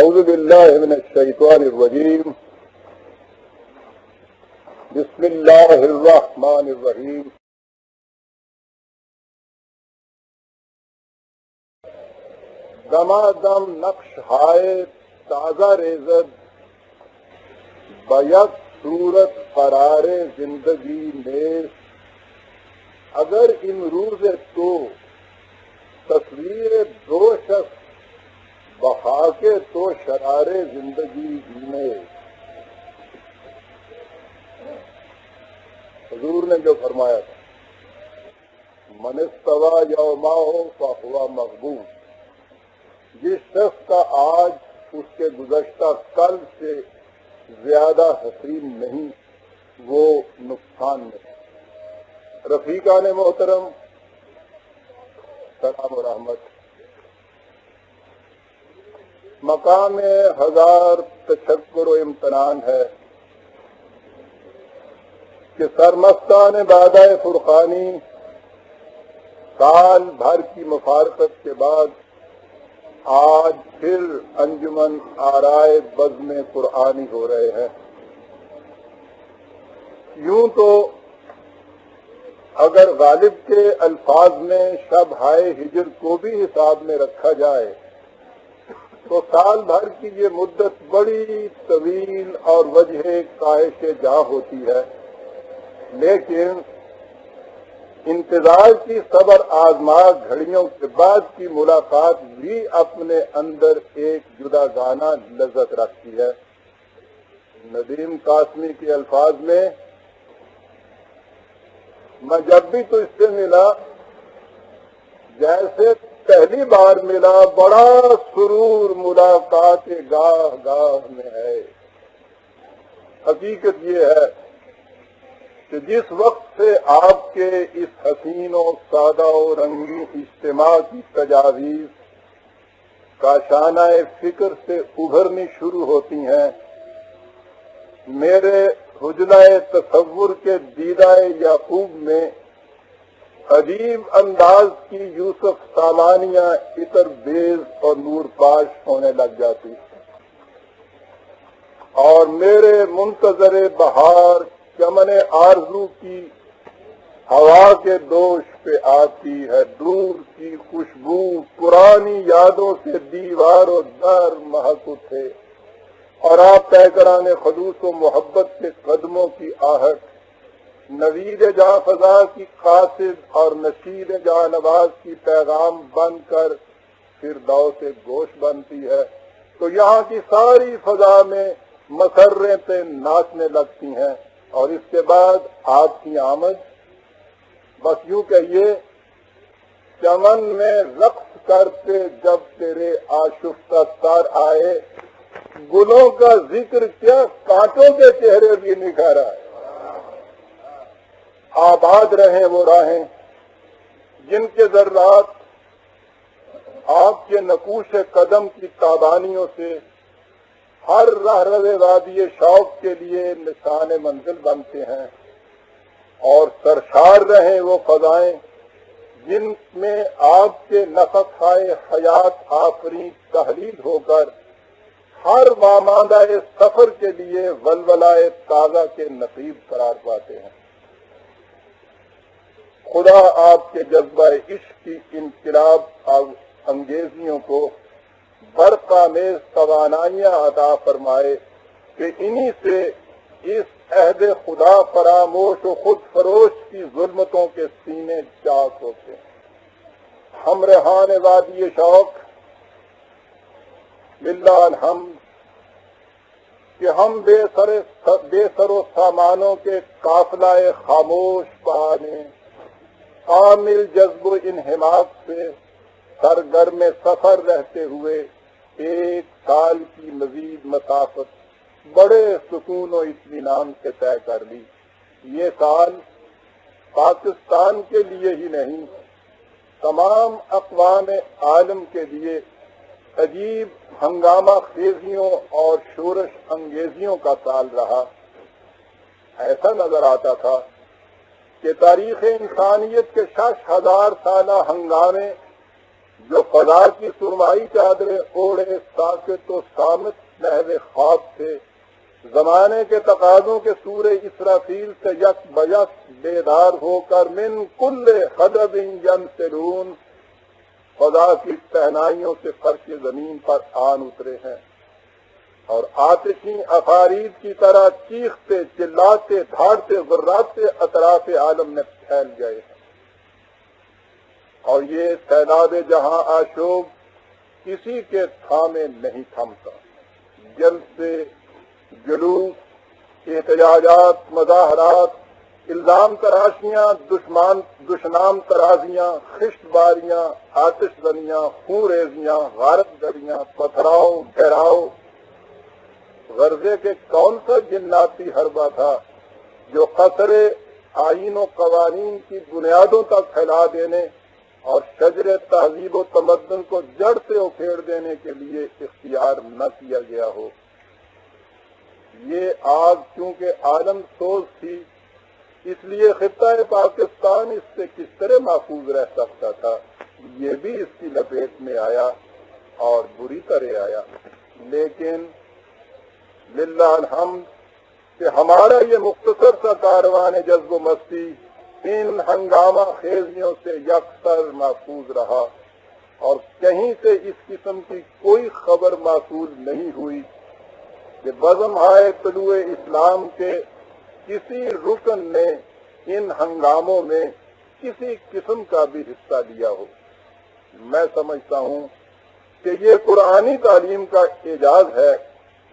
اعوذ باللہ من الشیطان الرجیم بسم اللہ الرحمن الرحیم دمادم نقش ہائے تازہ ریزد بیک صورت قرار زندگی نیز اگر ان روز تو تصویر دو شخص بخاکے تو شرار زندگی میں حضور نے جو فرمایا تھا من استوى یومہ فہو مغبون، جس شخص کا آج اس کے گزشتہ کل سے زیادہ حسین نہیں وہ نقصان میں۔ رفیقان محترم، سلام و رحمت۔ مقام ہزار تشکر و امتنان ہے کہ سرمستان بادہ فرقانی سال بھر کی مفارقت کے بعد آج پھر انجمن آرائے بزم قرآنی ہو رہے ہیں۔ یوں تو اگر غالب کے الفاظ میں شب ہائے ہجر کو بھی حساب میں رکھا جائے تو سال بھر کی یہ مدت بڑی طویل اور وجہ کاہش جاں ہوتی ہے، لیکن انتظار کی صبر آزماک گھڑیوں کے بعد کی ملاقات بھی اپنے اندر ایک جداگانہ لذت رکھتی ہے۔ ندیم قاسمی کے الفاظ میں میں جب بھی تو اس سے ملا جیسے پہلی بار ملا، بڑا سرور ملاقات گاہ گاہ میں ہے۔ حقیقت یہ ہے کہ جس وقت سے آپ کے اس حسین و سادہ و رنگین اجتماع کی تجاویز کاشانہ فکر سے ابھرنی شروع ہوتی ہیں، میرے حجلہ تصور کے دیدہ یعقوب میں عجیب انداز کی یوسف سامانیاں عطر بیز اور نور پاش ہونے لگ جاتی، اور میرے منتظر بہار چمن آرزو کی ہوا کے دوش پہ آتی ہے دور کی خوشبو، پرانی یادوں سے دیوار و در مہک اٹھے، اور آپ پیکران خلوص و محبت کے قدموں کی آہٹ نوید جاں فضا کی قاصد اور نشید جاں نواز کی پیغام بن کر فردوس گوش بنتی ہے، تو یہاں کی ساری فضا میں مسرتیں ناچنے لگتی ہیں، اور اس کے بعد آپ کی آمد بس یوں کہیے چمن میں رقص کرتے جب تیرے آشفتہ سر آئے، گلوں کا ذکر کیا کانٹوں کے چہرے بھی نکھار آئے۔ آباد رہیں وہ راہیں جن کے ذرات آپ کے نقوش قدم کی تابانیوں سے ہر رہرو وادی شوق کے لیے نشان منزل بنتے ہیں، اور سرشار رہیں وہ فضائیں جن میں آپ کے نفخائے حیات آفرین تحلیل ہو کر ہر ماماندہ سفر کے لیے ولولائے تازہ کے نصیب قرار پاتے ہیں۔ خدا آپ کے جذبہ عشق کی انقلاب انگیزیوں کو برق آمیز توانائیاں عطا فرمائے کہ انہی سے اس عہد خدا فراموش و خود فروش کی ظلمتوں کے سینے چاک ہوتے ہیں۔ ہم رہان وادی شوق للہ الحمد کہ ہم بے سر و سامانوں کے قافلہ خاموش پانے عامل جذب و انہماک سے سرگرم سفر رہتے ہوئے ایک سال کی مزید مسافت بڑے سکون و اطمینان سے طے کر لی۔ یہ سال پاکستان کے لیے ہی نہیں، تمام اقوام عالم کے لیے عجیب ہنگامہ خیزیوں اور شورش انگیزیوں کا سال رہا۔ ایسا نظر آتا تھا کہ تاریخ انسانیت کے 6000 سالہ ہنگامے جو فضا کی سرمائی چادریں اوڑھے ساکت و صامت نحو خواب تھے، زمانے کے تقاضوں کے سورہ اسرافیل سے یک بیک بیدار ہو کر من کل حدب ینسلون فضا کی تہنائیوں سے فرش زمین پر آن اترے ہیں اور آتشی عفارید کی طرح چیختے چلاتے دھاڑتے غراتے اطراف عالم میں پھیل گئے ہیں، اور یہ سیلاب جہاں آشوب کسی کے تھامے نہیں تھمتا۔ جلسے، جلوس، احتجاجات، مظاہرات، الزام تراشیاں، دشنام ترازیاں، خشت باریاں، آتش زنیاں، خون ریزیاں، غارت گریاں، پتھراؤ، گھیراؤ، غرضے کے کون سا جناتی حربہ تھا جو قصر آئین و قوانین کی بنیادوں تک پھیلا دینے اور شجر تہذیب و تمدن کو جڑ سے اکھیڑ دینے کے لیے اختیار نہ کیا گیا ہو۔ یہ آگ چونکہ عالم سوز تھی، اس لیے خطہ پاکستان اس سے کس طرح محفوظ رہ سکتا تھا، یہ بھی اس کی لپیٹ میں آیا اور بری طرح آیا۔ لیکن للہ الحمد کہ ہمارا یہ مختصر سا کاروان جذب و مستی ان ہنگامہ خیزیوں سے یکسر محفوظ رہا، اور کہیں سے اس قسم کی کوئی خبر موصول نہیں ہوئی کہ بزم آئے طلوع اسلام کے کسی رکن نے ان ہنگاموں میں کسی قسم کا بھی حصہ لیا ہو۔ میں سمجھتا ہوں کہ یہ قرآنی تعلیم کا اعجاز ہے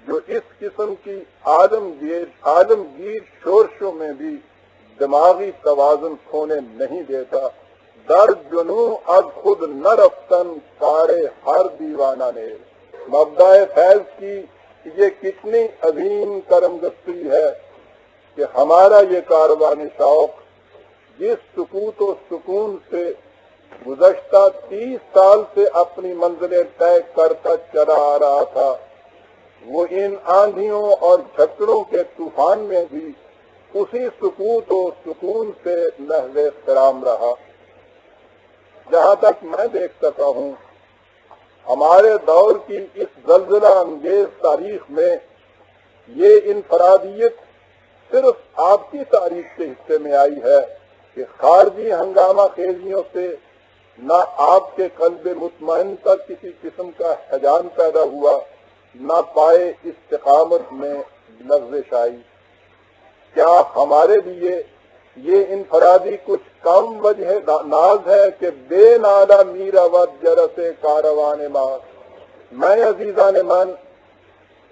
جو اس قسم کی عالمگیر شورشوں میں بھی دماغی توازن کھونے نہیں دیتا۔ در جنوں از خود نہ رفتن کارے ہر دیوانہ نے۔ مبدأ فیض کی یہ کتنی عظیم کرم گستری ہے کہ ہمارا یہ کاروان شوق جس سکوت و سکون سے گزشتہ 30 سال سے اپنی منزلیں طے کرتا چلا آ رہا تھا، وہ ان آندھیوں اور جھکڑوں کے طوفان میں بھی اسی سکوت و سکون سے نحو احترام رہا۔ جہاں تک میں دیکھ سکا ہوں، ہمارے دور کی اس زلزلہ انگیز تاریخ میں یہ انفرادیت صرف آپ کی تاریخ کے حصے میں آئی ہے کہ خارجی ہنگامہ خیزیوں سے نہ آپ کے قلب مطمئن تک کسی قسم کا ہیجان پیدا ہوا، نہ پائے استقامت میں لغزش آئی۔ کیا ہمارے لیے یہ انفرادی کچھ کم وجہ ناز ہے کہ بے نالا میرا ود جرس کاروان ماں؟ میں عزیزان من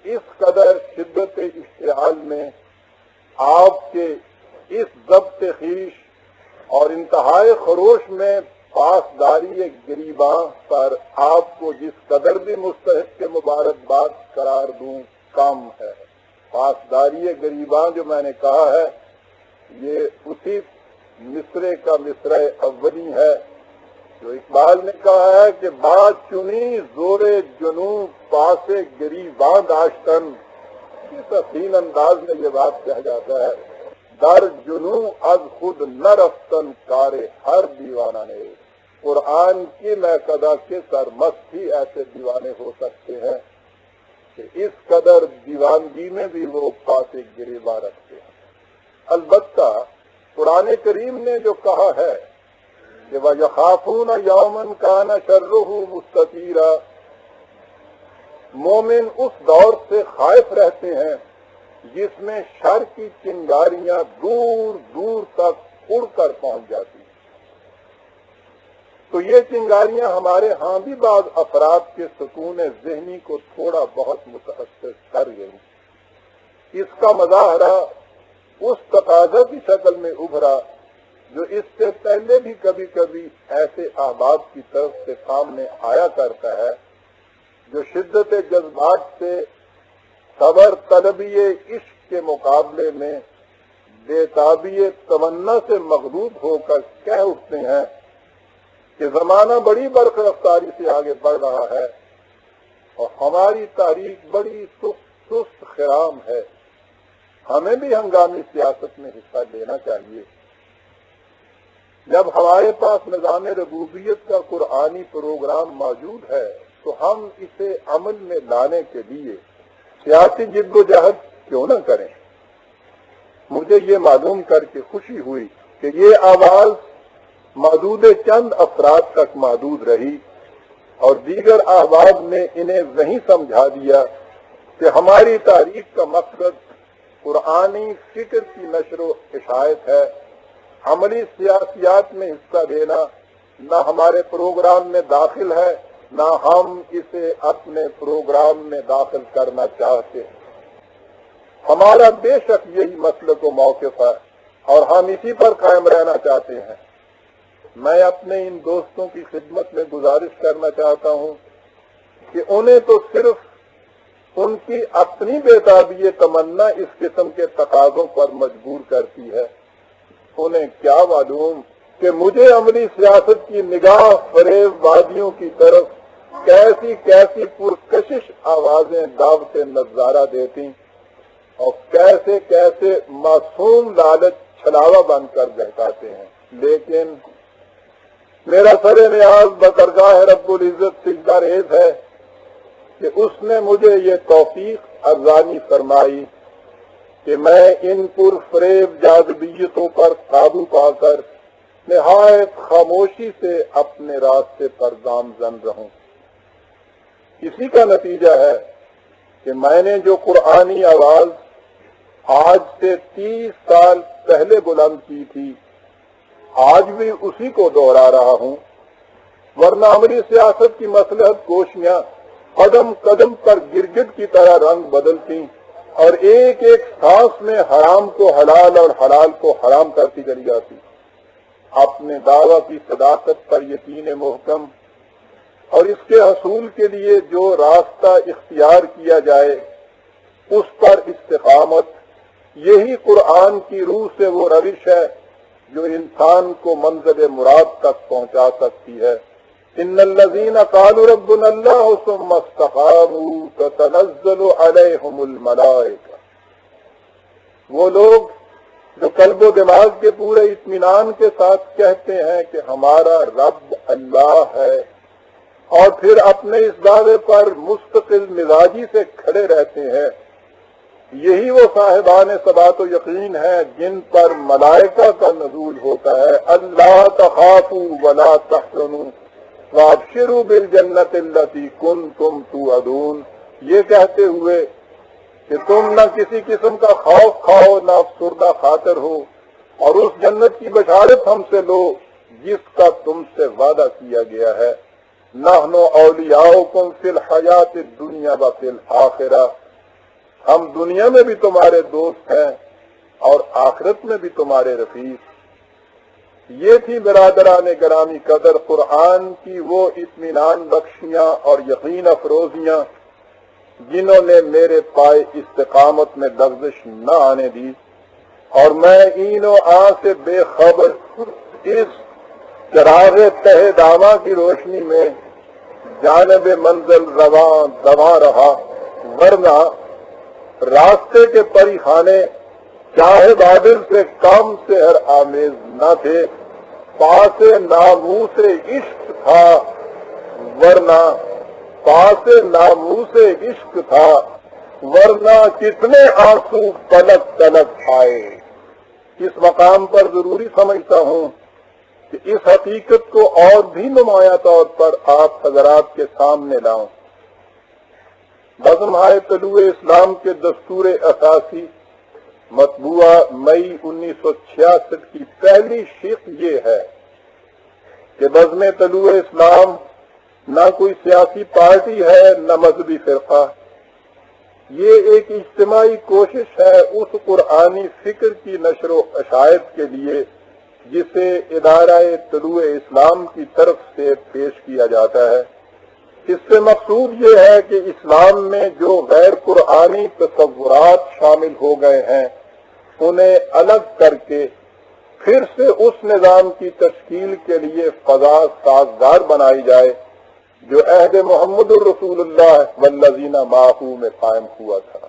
اس قدر شدت اشتعال میں آپ کے اس ضبط خویش اور انتہائی خروش میں پاسداری گریباں پر آپ کو جس قدر بھی مستحق کے مبارکباد قرار دوں کم ہے۔ پاسداری گریباں جو میں نے کہا ہے یہ اسی مصرے کا مصرع اولی ہے جو اقبال نے کہا ہے کہ بات چنی زور جنوں پاس گریباں داشتن۔ اس حسین انداز میں یہ بات کہا جاتا ہے، در جنوں از خود نہ رفتن کارے ہر دیوانہ نے۔ قرآن کی محقدہ کے سرمست ہی ایسے دیوانے ہو سکتے ہیں کہ اس قدر دیوانگی میں بھی وہ پاس گریباں رکھتے ہیں۔ البتہ قرآن کریم نے جو کہا ہے کہ وَيَخَافُونَ يَوْمًا كَانَ شَرُّهُ مُسْتَطِيرًا، مومن اس دور سے خائف رہتے ہیں جس میں شر کی چنگاریاں دور دور تک اڑ کر پہنچ جاتی ہیں۔ تو یہ چنگاریاں ہمارے ہاں بھی بعض افراد کے سکون ذہنی کو تھوڑا بہت متاثر کر گئی۔ اس کا مظاہرہ اس تقاضا کی شکل میں ابھرا جو اس سے پہلے بھی کبھی کبھی ایسے احباب کی طرف سے سامنے آیا کرتا ہے جو شدت جذبات سے صبر طلبی عشق کے مقابلے میں بے تابی تمنا سے مغلوب ہو کر کہہ اٹھتے ہیں کہ زمانہ بڑی برق رفتاری سے آگے بڑھ رہا ہے اور ہماری تاریخ بڑی سست خرام ہے، ہمیں بھی ہنگامی سیاست میں حصہ لینا چاہیے۔ جب ہمارے پاس نظام ربوبیت کا قرآنی پروگرام موجود ہے تو ہم اسے عمل میں لانے کے لیے سیاسی جد و جہد کیوں نہ کریں؟ مجھے یہ معلوم کر کے خوشی ہوئی کہ یہ آواز محدود چند افراد تک محدود رہی اور دیگر احباب نے انہیں وہیں سمجھا دیا کہ ہماری تاریخ کا مقصد قرآنی فکر کی نشر و اشاعت ہے، عملی سیاسیات میں حصہ لینا نہ ہمارے پروگرام میں داخل ہے، نہ ہم اسے اپنے پروگرام میں داخل کرنا چاہتے ہیں۔ ہمارا بے شک یہی مسلک و موقف ہے اور ہم اسی پر قائم رہنا چاہتے ہیں۔ میں اپنے ان دوستوں کی خدمت میں گزارش کرنا چاہتا ہوں کہ انہیں تو صرف ان کی اپنی بےتابی تمنا اس قسم کے تقاضوں پر مجبور کرتی ہے، انہیں کیا معلوم کہ مجھے عملی سیاست کی نگاہ فریب وادیوں کی طرف کیسی کیسی پرکشش آوازیں دعوت نظارہ دیتی اور کیسے کیسے معصوم لالچ چھلاوا بن کر بہکاتے ہیں۔ لیکن میرا سر نیاز بقرگاہ رب العزت سجدہ ریز ہے کہ اس نے مجھے یہ توفیق ارزانی فرمائی کہ میں ان پرفریب جاذبیتوں پر قابو پا کر نہایت خاموشی سے اپنے راستے پر گامزن رہوں۔ اسی کا نتیجہ ہے کہ میں نے جو قرآنی آواز آج سے 30 سال پہلے بلند کی تھی، آج بھی اسی کو دوہرا رہا ہوں، ورنہ عملی سیاست کی مصلحت کوشیاں قدم قدم پر گرگٹ کی طرح رنگ بدلتی اور ایک ایک سانس میں حرام کو حلال اور حلال کو حرام کرتی چلی جاتی۔ اپنے دعویٰ کی صداقت پر یقین محکم اور اس کے حصول کے لیے جو راستہ اختیار کیا جائے اس پر استقامت، یہی قرآن کی روح سے وہ روش ہے جو انسان کو منزل مراد تک پہنچا سکتی ہے۔ ان الذین قالوا ربنا اللہ ثم استقاموا تتنزل علیہم الملائکہ، وہ لوگ جو قلب و دماغ کے پورے اطمینان کے ساتھ کہتے ہیں کہ ہمارا رب اللہ ہے اور پھر اپنے اس دعوے پر مستقل مزاجی سے کھڑے رہتے ہیں، یہی وہ صاحبان ثبات و یقین ہیں جن پر ملائکہ کا نزول ہوتا ہے۔ اللہ تخافوا ولا تحزنوا وابشروا بالجنۃ التی کنتم توعدون، یہ کہتے ہوئے کہ تم نہ کسی قسم کا خوف کھاؤ نہ افسردہ خاطر ہو اور اس جنت کی بشارت ہم سے لو جس کا تم سے وعدہ کیا گیا ہے۔ نحن اولیاؤکم فی الحیات الدنیا وفی الآخرہ، ہم دنیا میں بھی تمہارے دوست ہیں اور آخرت میں بھی تمہارے رفیق۔ یہ تھی برادران گرامی قدر قرآن کی وہ اطمینان بخشیاں اور یقین افروزیاں جنہوں نے میرے پائے استقامت میں لغزش نہ آنے دی، اور میں این و آ سے بے خبر اس چراغ تہ داماں کی روشنی میں جانب منزل رواں دواں رہا، ورنہ راستے کے پری خانے چاہے بادل سے کم سحر آمیز نہ تھے، پاس ناموس عشق تھا، ورنہ پاس ناموس عشق تھا، ورنہ کتنے آنسو تلک تلک آئے۔ اس مقام پر ضروری سمجھتا ہوں کہ اس حقیقت کو اور بھی نمایاں طور پر آپ حضرات کے سامنے لاؤں۔ بزم طلوع اسلام کے دستور اساسی مطبوعہ مئی 1966 کی پہلی شق یہ ہے کہ بزم طلوع اسلام نہ کوئی سیاسی پارٹی ہے نہ مذہبی فرقہ، یہ ایک اجتماعی کوشش ہے اس قرآنی فکر کی نشر و اشاعت کے لیے جسے ادارہ طلوع اسلام کی طرف سے پیش کیا جاتا ہے۔ اس سے مقصود یہ ہے کہ اسلام میں جو غیر قرآنی تصورات شامل ہو گئے ہیں انہیں الگ کر کے پھر سے اس نظام کی تشکیل کے لیے فضا سازگار بنائی جائے جو عہد محمد الرسول اللہ والذین معہ میں قائم ہوا تھا۔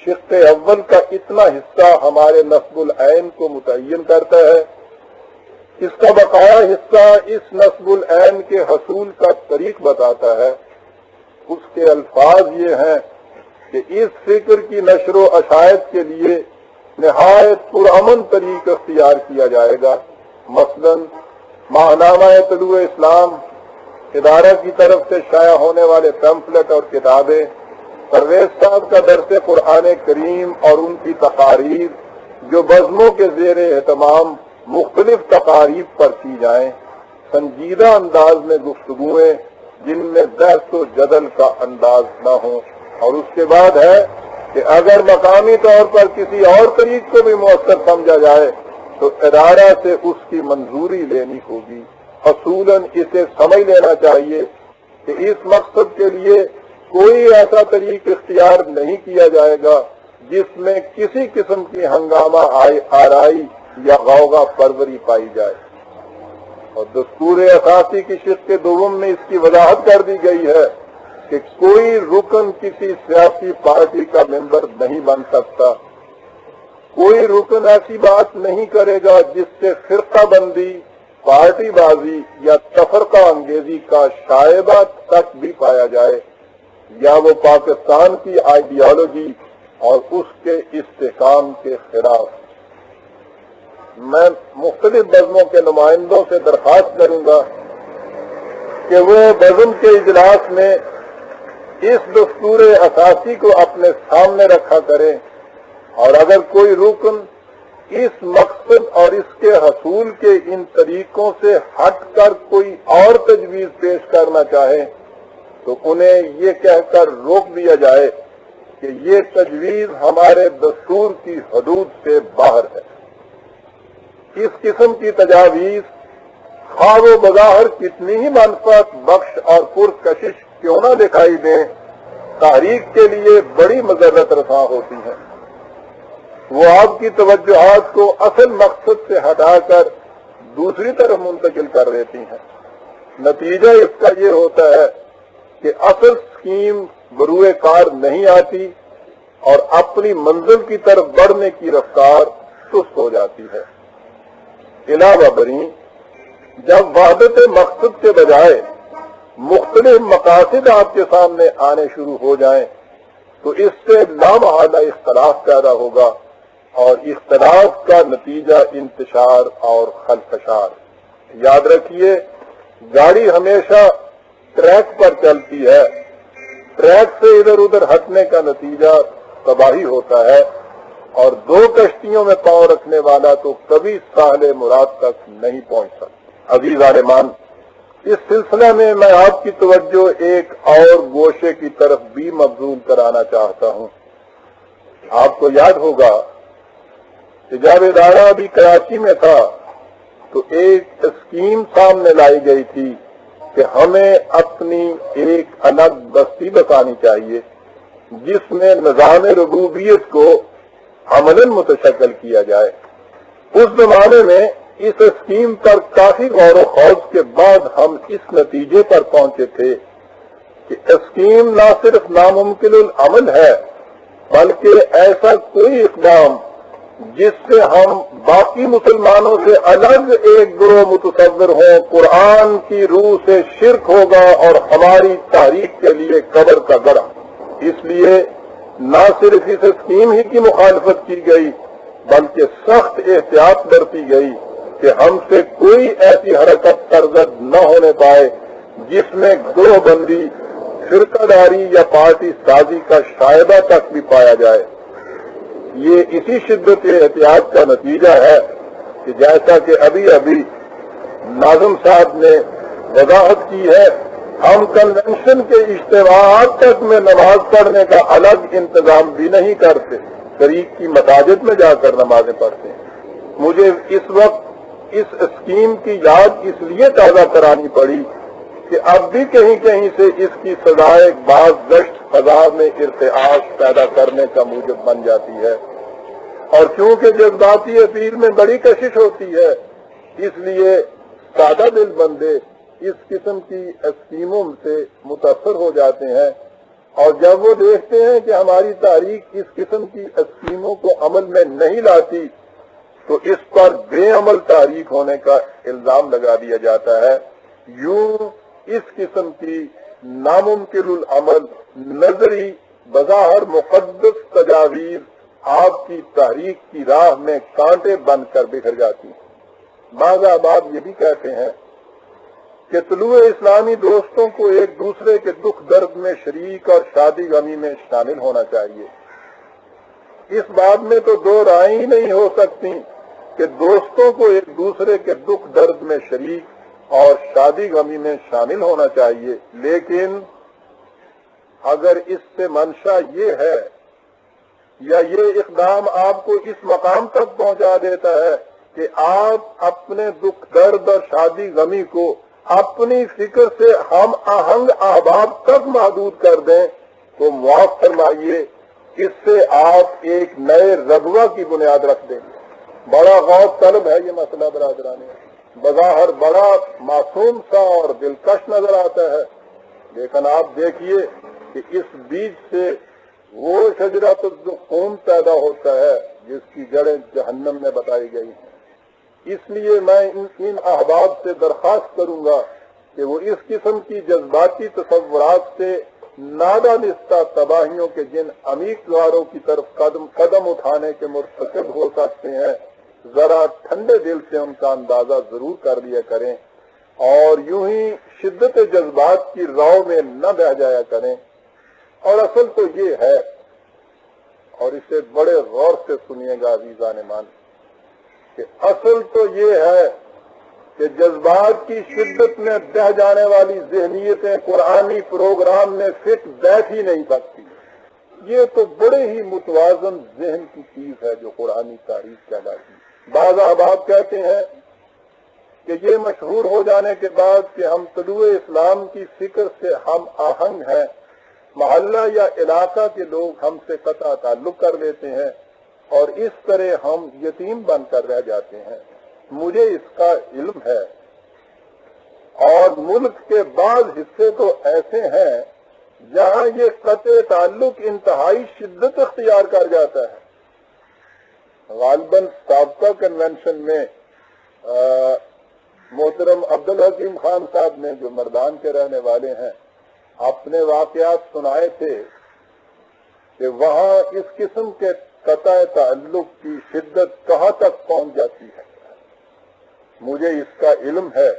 شق اول کا اتنا حصہ ہمارے نصب العین کو متعین کرتا ہے اس کا بقایا حصہ اس نصب العین کے حصول کا طریق بتاتا ہے۔ اس کے الفاظ یہ ہیں کہ اس فکر کی نشر و اشاعت کے لیے نہایت پرامن طریق اختیار کیا جائے گا۔ مثلاً ماہنامہ طلوع اسلام ادارہ کی طرف سے شائع ہونے والے پیمفلٹ اور کتابیں، پرویز صاحب کا درس قرآن کریم اور ان کی تقاریر جو بزموں کے زیر اہتمام مختلف تقاریب پر کی جائیں، سنجیدہ انداز میں گفتگویں جن میں بحث و جدل کا انداز نہ ہو، اور اس کے بعد ہے کہ اگر مقامی طور پر کسی اور طریق کو بھی مؤثر سمجھا جائے تو ادارہ سے اس کی منظوری لینی ہوگی۔ اصولاً اسے سمجھ لینا چاہیے کہ اس مقصد کے لیے کوئی ایسا طریق اختیار نہیں کیا جائے گا جس میں کسی قسم کی ہنگامہ آرائی یا غوغا پروری پائی جائے۔ اور دستور اساسی کی شق دوم میں اس کی وضاحت کر دی گئی ہے کہ کوئی رکن کسی سیاسی پارٹی کا ممبر نہیں بن سکتا، کوئی رکن ایسی بات نہیں کرے گا جس سے فرقہ بندی، پارٹی بازی یا تفرقہ انگیزی کا شائبہ تک بھی پایا جائے، یا وہ پاکستان کی آئیڈیالوجی اور اس کے استحکام کے خلاف۔ میں مختلف بزموں کے نمائندوں سے درخواست کروں گا کہ وہ بزم کے اجلاس میں اس دستور اساسی کو اپنے سامنے رکھا کریں، اور اگر کوئی رکن اس مقصد اور اس کے حصول کے ان طریقوں سے ہٹ کر کوئی اور تجویز پیش کرنا چاہے تو انہیں یہ کہہ کر روک دیا جائے کہ یہ تجویز ہمارے دستور کی حدود سے باہر ہے۔ اس قسم کی تجاویز خواہ و بظاہر کتنی ہی منفعت بخش اور پرکشش کیوں نہ دکھائی دیں، تحریک کے لیے بڑی مضرت رساں ہوتی ہیں۔ وہ آپ کی توجہات کو اصل مقصد سے ہٹا کر دوسری طرف منتقل کر دیتی ہیں۔ نتیجہ اس کا یہ ہوتا ہے کہ اصل سکیم بروئے کار نہیں آتی اور اپنی منزل کی طرف بڑھنے کی رفتار سست ہو جاتی ہے۔ علاوہ بریں جب وحدت مقصد کے بجائے مختلف مقاصد آپ کے سامنے آنے شروع ہو جائیں تو اس سے لامحالہ اختلاف پیدا ہوگا، اور اختلاف کا نتیجہ انتشار اور خلفشار۔ یاد رکھیے، گاڑی ہمیشہ ٹریک پر چلتی ہے، ٹریک سے ادھر ادھر ہٹنے کا نتیجہ تباہی ہوتا ہے، اور دو کشتیوں میں پاؤں رکھنے والا تو کبھی ساحل مراد تک نہیں پہنچ سکتا۔ عزیز عالمان، اس سلسلے میں میں آپ کی توجہ ایک اور گوشے کی طرف بھی مبذول کرانا چاہتا ہوں۔ آپ کو یاد ہوگا کہ جب ادارہ ابھی کراچی میں تھا تو ایک اسکیم سامنے لائی گئی تھی کہ ہمیں اپنی ایک الگ بستی بسانی چاہیے جس میں نظام ربوبیت کو عملاً متشکل کیا جائے۔ اس زمانے میں اس اسکیم پر کافی غور و خوض کے بعد ہم اس نتیجے پر پہنچے تھے کہ اسکیم نہ صرف ناممکن العمل ہے بلکہ ایسا کوئی اقدام جس سے ہم باقی مسلمانوں سے الگ ایک گروہ متصور ہوں، قرآن کی روح سے شرک ہوگا اور ہماری تحریک کے لیے قبر کا گڑھا۔ اس لیے نہ صرف اس اسکیم ہی کی مخالفت کی گئی بلکہ سخت احتیاط برتی گئی کہ ہم سے کوئی ایسی حرکت سرزد نہ ہونے پائے جس میں گروہ بندی، فرقہ داری یا پارٹی سازی کا شائبہ تک بھی پایا جائے۔ یہ اسی شدت احتیاط کا نتیجہ ہے کہ جیسا کہ ابھی ناظم صاحب نے وضاحت کی ہے، ہم کنونشن کے اجتماعات تک میں نماز پڑھنے کا الگ انتظام بھی نہیں کرتے، طریق کی مساجد میں جا کر نمازیں پڑھتے ہیں۔ مجھے اس وقت اس اسکیم کی یاد اس لیے تازہ کرانی پڑی کہ اب بھی کہیں کہیں سے اس کی سزائے بعض گشت فضا میں ارتعاش پیدا کرنے کا موجب بن جاتی ہے، اور چونکہ جذباتی اپیل میں بڑی کشش ہوتی ہے اس لیے سادہ دل بندے اس قسم کی اسکیموں سے متاثر ہو جاتے ہیں، اور جب وہ دیکھتے ہیں کہ ہماری تاریخ اس قسم کی اسکیموں کو عمل میں نہیں لاتی تو اس پر بے عمل تاریخ ہونے کا الزام لگا دیا جاتا ہے۔ یوں اس قسم کی ناممکن العمل نظری بظاہر مقدس تجاویز آپ کی تحریک کی راہ میں کانٹے بن کر بکھر جاتی ہیں۔ بعض احباب یہ بھی کہتے ہیں کہ طلوع اسلامی دوستوں کو ایک دوسرے کے دکھ درد میں شریک اور شادی غمی میں شامل ہونا چاہیے۔ اس بات میں تو دو رائے ہی نہیں ہو سکتی کہ دوستوں کو ایک دوسرے کے دکھ درد میں شریک اور شادی غمی میں شامل ہونا چاہیے، لیکن اگر اس سے منشا یہ ہے یا یہ اقدام آپ کو اس مقام تک پہنچا دیتا ہے کہ آپ اپنے دکھ درد اور شادی غمی کو اپنی فکر سے ہم آہنگ احباب تک محدود کر دیں تو معاف فرمائیے، اس سے آپ ایک نئے ربوہ کی بنیاد رکھ دیں گے۔ بڑا غور طلب ہے یہ مسئلہ برادران، بظاہر بڑا معصوم سا اور دلکش نظر آتا ہے، لیکن آپ دیکھیے کہ اس بیج سے وہ شجرۃ الزقوم پیدا ہوتا ہے جس کی جڑیں جہنم میں بتائی گئی ہیں۔ اس لیے میں ان احباب سے درخواست کروں گا کہ وہ اس قسم کی جذباتی تصورات سے نادانستہ تباہیوں کے جن عمیق غاروں کی طرف قدم اٹھانے کے مرتکب ہو سکتے ہیں، ذرا ٹھنڈے دل سے ان کا اندازہ ضرور کر لیا کریں اور یوں ہی شدت جذبات کی راہ میں نہ بہ جایا کریں۔ اور اصل تو یہ ہے، اور اسے بڑے غور سے سنیے گا عزیزان مان، کہ اصل تو یہ ہے کہ جذبات کی شدت میں بہ جانے والی ذہنیتیں قرآنی پروگرام میں فٹ بیٹھ ہی نہیں سکتی۔ یہ تو بڑے ہی متوازن ذہن کی چیز ہے جو قرآنی تاریخ کہلاتی ہے۔ بعض احباب کہتے ہیں کہ یہ مشہور ہو جانے کے بعد کہ ہم طلوع اسلام کی فکر سے ہم آہنگ ہیں، محلہ یا علاقہ کے لوگ ہم سے قطع تعلق کر لیتے ہیں اور اس طرح ہم یتیم بن کر رہ جاتے ہیں۔ مجھے اس کا علم ہے، اور ملک کے بعض حصے تو ایسے ہیں جہاں یہ قطع تعلق انتہائی شدت اختیار کر جاتا ہے۔ غالباً سابقہ کنونشن میں محترم عبدالحکیم خان صاحب نے، جو مردان کے رہنے والے ہیں، اپنے واقعات سنائے تھے کہ وہاں اس قسم کے قطع تعلق کی شدت کہاں تک پہنچ جاتی ہے۔ مجھے اس کا علم ہے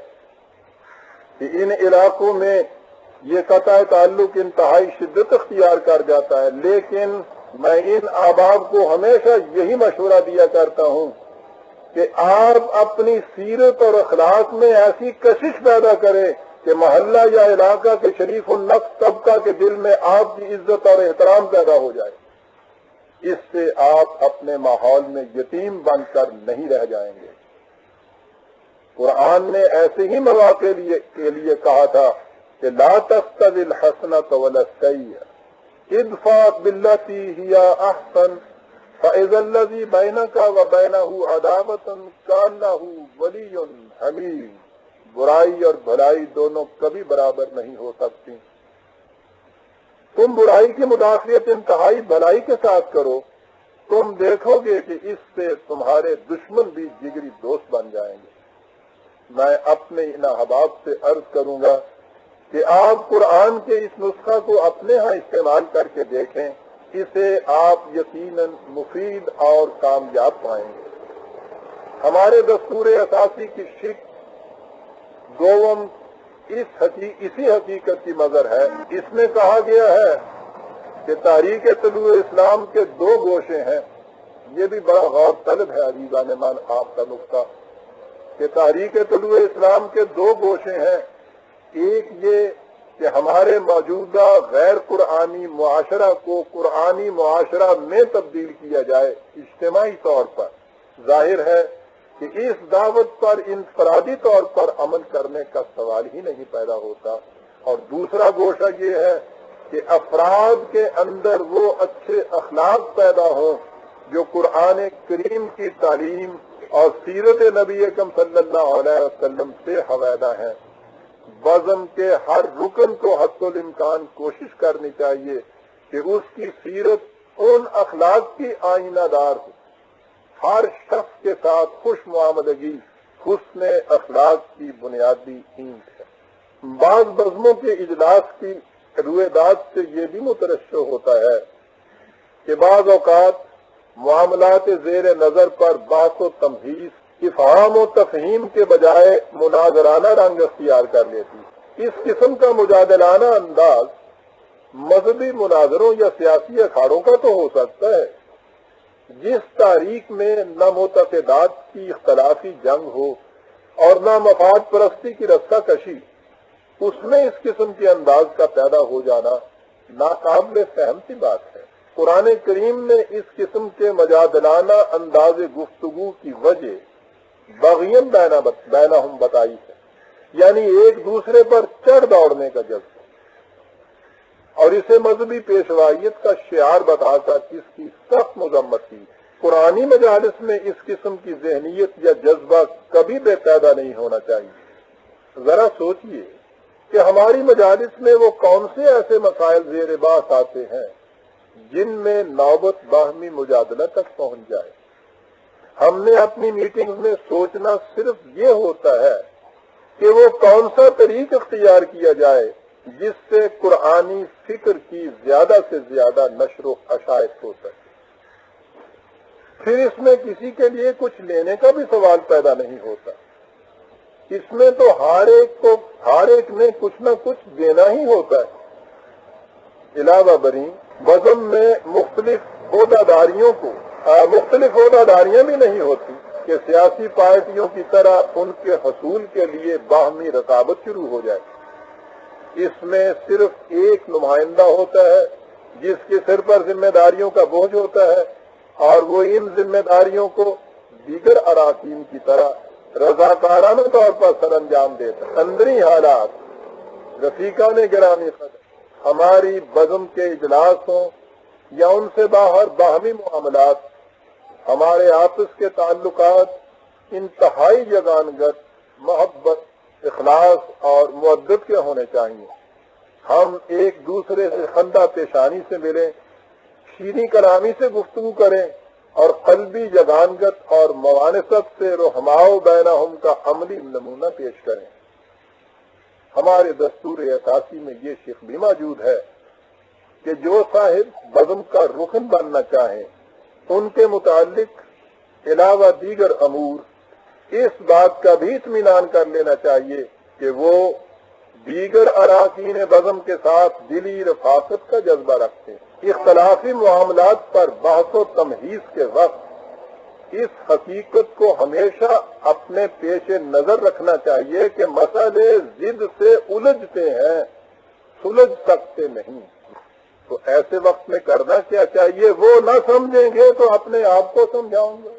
کہ ان علاقوں میں یہ قطع تعلق انتہائی شدت اختیار کر جاتا ہے، لیکن میں ان احباب کو ہمیشہ یہی مشورہ دیا کرتا ہوں کہ آپ اپنی سیرت اور اخلاق میں ایسی کشش پیدا کریں کہ محلہ یا علاقہ کے شریف النفس طبقہ کے دل میں آپ کی عزت اور احترام پیدا ہو جائے۔ اس سے آپ اپنے ماحول میں یتیم بن کر نہیں رہ جائیں گے۔ قرآن نے ایسے ہی مواقع کے لیے کہا تھا کہ لا تستوی الحسنۃ ولا السیئۃ ادفع بالتي هي احسن فاذا الذي بينك وبينه عداوة كأنه ولي حميم۔ برائی اور بھلائی دونوں کبھی برابر نہیں ہو سکتی۔ تم برائی کی مدافعت انتہائی بھلائی کے ساتھ کرو، تم دیکھو گے کہ اس سے تمہارے دشمن بھی جگری دوست بن جائیں گے۔ میں اپنے ان احباب سے عرض کروں گا کہ آپ قرآن کے اس نسخہ کو اپنے ہاں استعمال کر کے دیکھیں، اسے آپ یقیناً مفید اور کامیاب پائیں گے۔ ہمارے دستور اساسی کی شک دوم اسی حقیقت کی مظہر ہے۔ اس میں کہا گیا ہے کہ تاریخ طلوع اسلام کے دو گوشے ہیں۔ یہ بھی بڑا غور طلب ہے عزیزان مان آپ کا نقطہ، کہ تاریخ طلوع اسلام کے دو گوشے ہیں۔ ایک یہ کہ ہمارے موجودہ غیر قرآنی معاشرہ کو قرآنی معاشرہ میں تبدیل کیا جائے اجتماعی طور پر۔ ظاہر ہے کہ اس دعوت پر انفرادی طور پر عمل کرنے کا سوال ہی نہیں پیدا ہوتا۔ اور دوسرا گوشہ یہ ہے کہ افراد کے اندر وہ اچھے اخلاق پیدا ہوں جو قرآن کریم کی تعلیم اور سیرت نبی اکرم صلی اللہ علیہ وسلم سے حویدہ ہیں۔ بزم کے ہر رکن کو حد الامکان کوشش کرنی چاہیے کہ اس کی سیرت ان اخلاق کی آئینہ دار ہو۔ ہر شخص کے ساتھ خوش معاملگی حسن اخلاق کی بنیادی اینٹ ہے۔ بعض بزموں کے اجلاس کی رویداد سے یہ بھی مترشح ہوتا ہے کہ بعض اوقات معاملات زیر نظر پر بحث و تمہیز افہام و تفہیم کے بجائے مناظرانہ رنگ اختیار کر لیتی۔ اس قسم کا مجادلانہ انداز مذہبی مناظروں یا سیاسی اکھاڑوں کا تو ہو سکتا ہے۔ جس تاریخ میں نہ معتقدات کی اختلافی جنگ ہو اور نہ مفاد پرستی کی رسہ کشی، اس میں اس قسم کے انداز کا پیدا ہو جانا ناقابل فہم سی بات ہے۔ قرآن کریم نے اس قسم کے مجادلانہ انداز گفتگو کی وجہ بغیم بینہم بتائی ہے، یعنی ایک دوسرے پر چڑھ دوڑنے کا جذبہ، اور اسے مذہبی پیشوائیت کا شعار بتا کر اس کی سخت مذمت کی۔ قرآنی مجالس میں اس قسم کی ذہنیت یا جذبہ کبھی بے پیدا نہیں ہونا چاہیے۔ ذرا سوچئے کہ ہماری مجالس میں وہ کون سے ایسے مسائل زیر بحث آتے ہیں جن میں نوبت باہمی مجادلہ تک پہنچ جائے۔ ہم نے اپنی میٹنگ میں سوچنا صرف یہ ہوتا ہے کہ وہ کون سا طریق اختیار کیا جائے جس سے قرآنی فکر کی زیادہ سے زیادہ نشر و اشاعت ہو سکے۔ پھر اس میں کسی کے لیے کچھ لینے کا بھی سوال پیدا نہیں ہوتا۔ اس میں تو ہر ایک نے کچھ نہ کچھ دینا ہی ہوتا ہے۔ علاوہ بریں بزم میں مختلف عہدہ داریاں بھی نہیں ہوتی کہ سیاسی پارٹیوں کی طرح ان کے حصول کے لیے باہمی رقابت شروع ہو جائے۔ اس میں صرف ایک نمائندہ ہوتا ہے جس کے سر پر ذمہ داریوں کا بوجھ ہوتا ہے، اور وہ ان ذمہ داریوں کو دیگر اراکین کی طرح رضاکارانہ طور پر سر انجام دیتا ہے۔ اندری حالات رفیقان گرامی قدر، ہماری بزم کے اجلاس ہوں یا ان سے باہر باہمی معاملات، ہمارے آپس کے تعلقات انتہائی یگانگت، محبت، اخلاص اور مودت کے ہونے چاہیے۔ ہم ایک دوسرے سے خندہ پیشانی سے ملیں، شیریں کلامی سے گفتگو کریں اور قلبی یگانگت اور موانست سے رحماء بینہم کا عملی نمونہ پیش کریں۔ ہمارے دستور اساسی میں یہ شق بھی موجود ہے کہ جو صاحب بزم کا رکن بننا چاہیں ان کے متعلق علاوہ دیگر امور اس بات کا بھی اطمینان کر لینا چاہیے کہ وہ دیگر اراکین بزم کے ساتھ دلی رفاقت کا جذبہ رکھتے ہیں۔ اختلافی معاملات پر بحث و تمہیز کے وقت اس حقیقت کو ہمیشہ اپنے پیش نظر رکھنا چاہیے کہ مسئلے ضد سے الجھتے ہیں، سلجھ سکتے نہیں۔ تو ایسے وقت میں کرنا کیا چاہیے؟ وہ نہ سمجھیں گے تو اپنے آپ کو سمجھاؤں گا۔